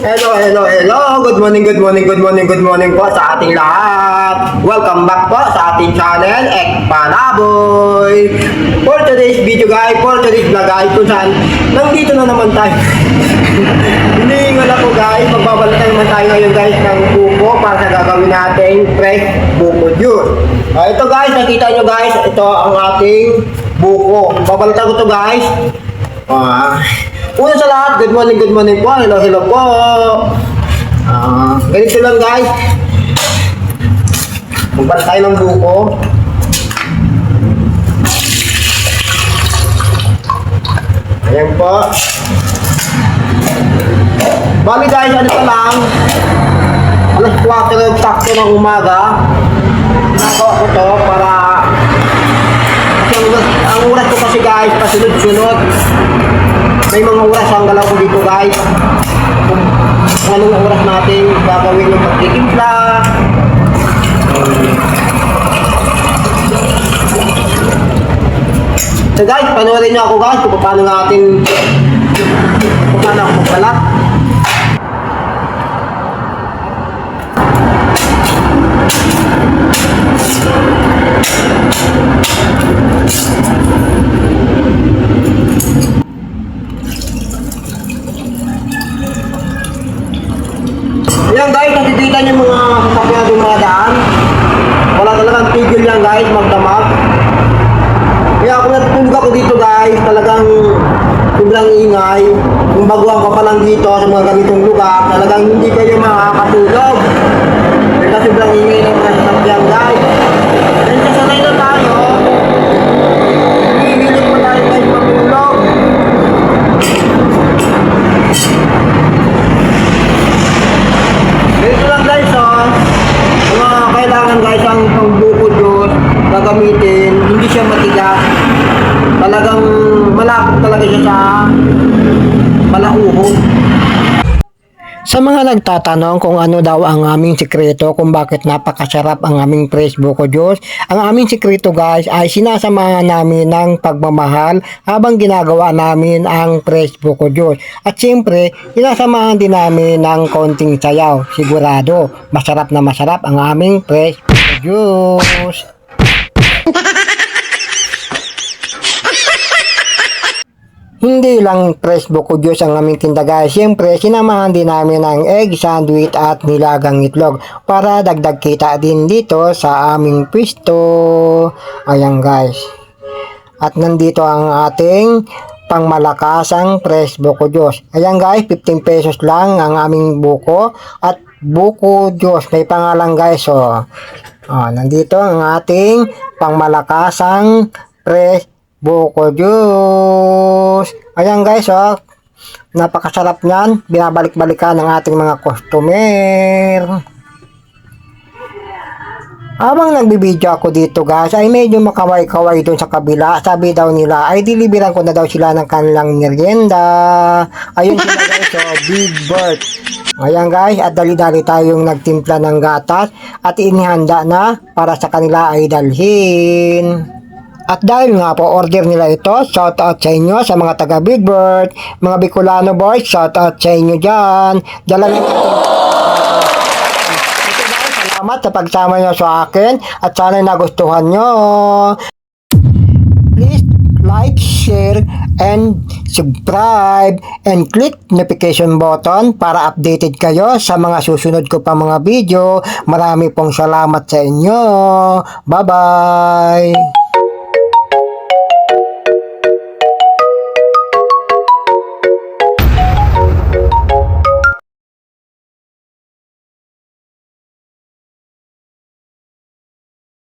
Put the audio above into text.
Hello, hello, hello. Good morning, good morning, good morning, good morning po sa ating lahat. Welcome back po sa ating channel, Ekpanaboy. For today's video guys, for today's vlog guys, kung saan nandito na naman tayo. Hinihingal ako guys, magbabalik na naman tayo ngayon guys ng buko para sa gagawin nating fresh buko juice. Ito guys, nakita nyo guys, ito ang ating buko. Babalitan ko to guys. Una sa lahat, good morning po. Hello, hello po. Ganito lang guys. Magpalit tayo ng buko. Ayan po. Bali guys, ano pa lang. Alas 4 sakto ng umaga. Ginagawa ko to para ang oras ko kasi guys, pasunod-sunod. May mga oras ang galaw ko dito guys. Kung anong oras natin gagawin yung pagtitimpla. So guys, panoorin nyo ako guys kung paano natin ako magbalat. Ayan guys, nakikita niyo mga sasakyan natin mga daan. Wala talagang tigil yan guys, magdamag. Kaya kung natutulog ako dito guys, talagang sobrang ingay. Kung baguhan ka pa lang dito sa mga ganitong lugar, talagang hindi kayo makakatulog. Kaya sobrang ingay ng mga sasakyan guys. Then sasanay na tayo. Hihilig pa tayo guys matulog. Dito lang guys mga kailangan guys ang pangbuko juice gagamitin, hindi siya matigas. Talagang malapit talaga siya sa malauhog. Sa mga nagtatanong kung ano daw ang aming sikreto kung bakit napakasarap ang aming fresh buko juice, ang aming sikreto guys ay sinasamahan namin ng pagmamahal habang ginagawa namin ang fresh buko juice. At siyempre, sinasamahan din namin ng konting sayaw. Sigurado, masarap na masarap ang aming fresh buko juice. Hindi lang fresh buko juice ang aming tinda guys. Siyempre, sinamahan din namin ng egg sandwich at nilagang itlog para dagdag kita din dito sa aming pwesto. Ayan guys. At nandito ang ating pangmalakasang fresh buko juice. Ayan guys, 15 pesos lang ang aming buko at buko juice. May pangalan guys. Nandito ang ating pangmalakasang fresh buko juice. Ayan guys, napakasarap niyan. Binabalik-balikan ng ating mga customer. Habang nagbibideo ako dito guys, ay medyo makaway-kaway dun sa kabila. Sabi daw nila, ay deliveran ko na daw sila ng kanilang merienda. Ayun sila guys, Big Bird. Ayan guys, at dali-dali tayong nagtimpla ng gatas at inihanda na para sa kanila ay dalhin. At dahil nga po order nila ito, shout out sa inyo sa mga taga Big Bird, mga Bicolano boys, shout out sa inyo dyan. Dala ng ito guys, salamat sa pagsama nyo sa akin at sana nagustuhan nyo. Please like, share, and subscribe and click notification button para updated kayo sa mga susunod ko pa mga video. Marami pong salamat sa inyo. Bye bye!